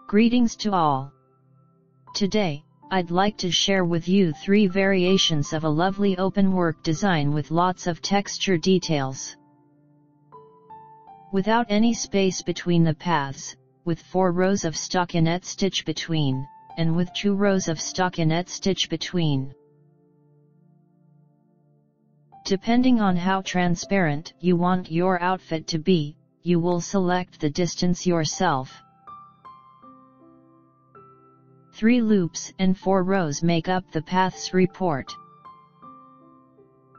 Greetings to all. Today, I'd like to share with you 3 variations of a lovely open work design with lots of texture details. Without any space between the paths, with 4 rows of stockinette stitch between, and with 2 rows of stockinette stitch between. Depending on how transparent you want your outfit to be, you will select the distance yourself. 3 loops and 4 rows make up the paths report.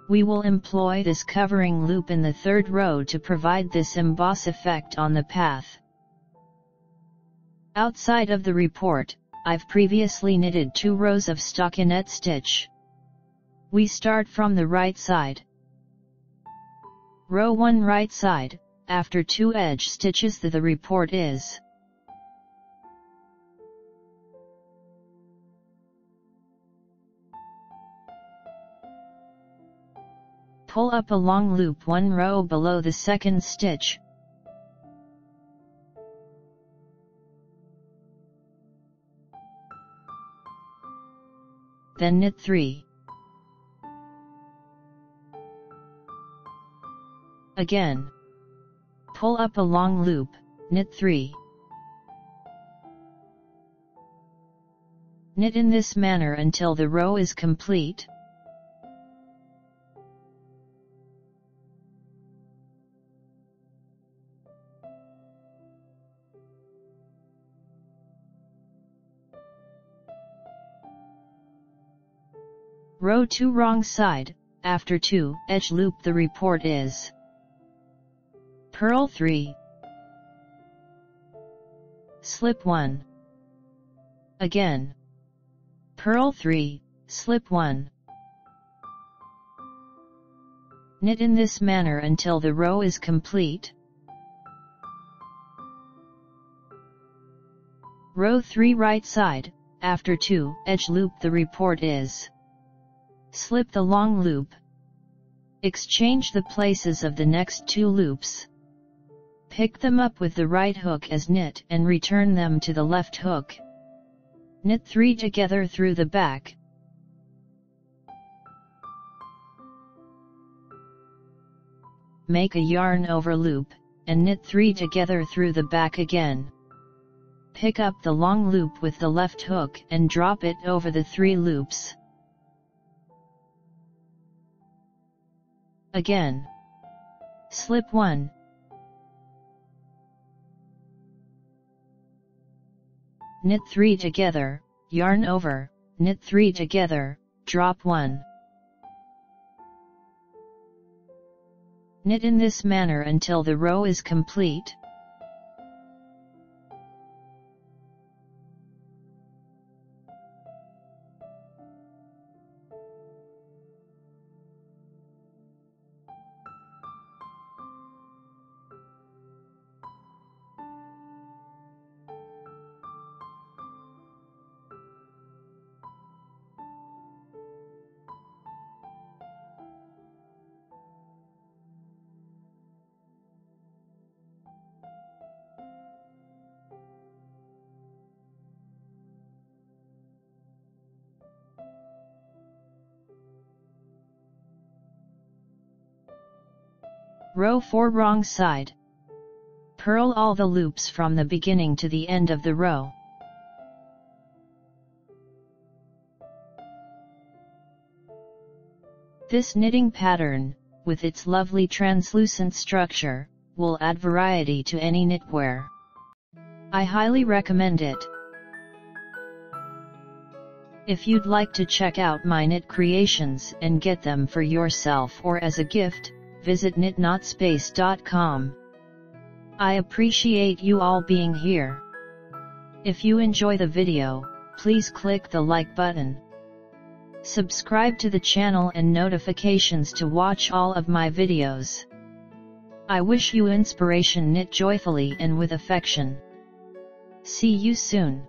We will employ this covering loop in the 3rd row to provide this emboss effect on the path. Outside of the report, I've previously knitted 2 rows of stockinette stitch. We start from the right side. Row 1 right side, after 2 edge stitches the report is. Pull up a long loop 1 row below the 2nd stitch. Then knit 3. Again. Pull up a long loop, knit 3. Knit in this manner until the row is complete. Row 2 wrong side, after 2 edge loop the report is. Purl 3. Slip 1. Again. Purl 3, slip 1. Knit in this manner until the row is complete. Row 3 right side, after 2 edge loop the report is. Slip the long loop. Exchange the places of the next 2 loops. Pick them up with the right hook as knit and return them to the left hook. Knit 3 together through the back. Make a yarn over loop, and knit 3 together through the back again. Pick up the long loop with the left hook and drop it over the 3 loops. Again. Slip 1. Knit 3 together, yarn over, knit 3 together, drop 1. Knit in this manner until the row is complete. Row 4 wrong side. Purl all the loops from the beginning to the end of the row. This knitting pattern, with its lovely translucent structure, will add variety to any knitwear. I highly recommend it. If you'd like to check out my knit creations and get them for yourself or as a gift, visit knitnotspace.com. I appreciate you all being here. If you enjoy the video, please click the like button. Subscribe to the channel and notifications to watch all of my videos. I wish you inspiration, knit joyfully and with affection. See you soon.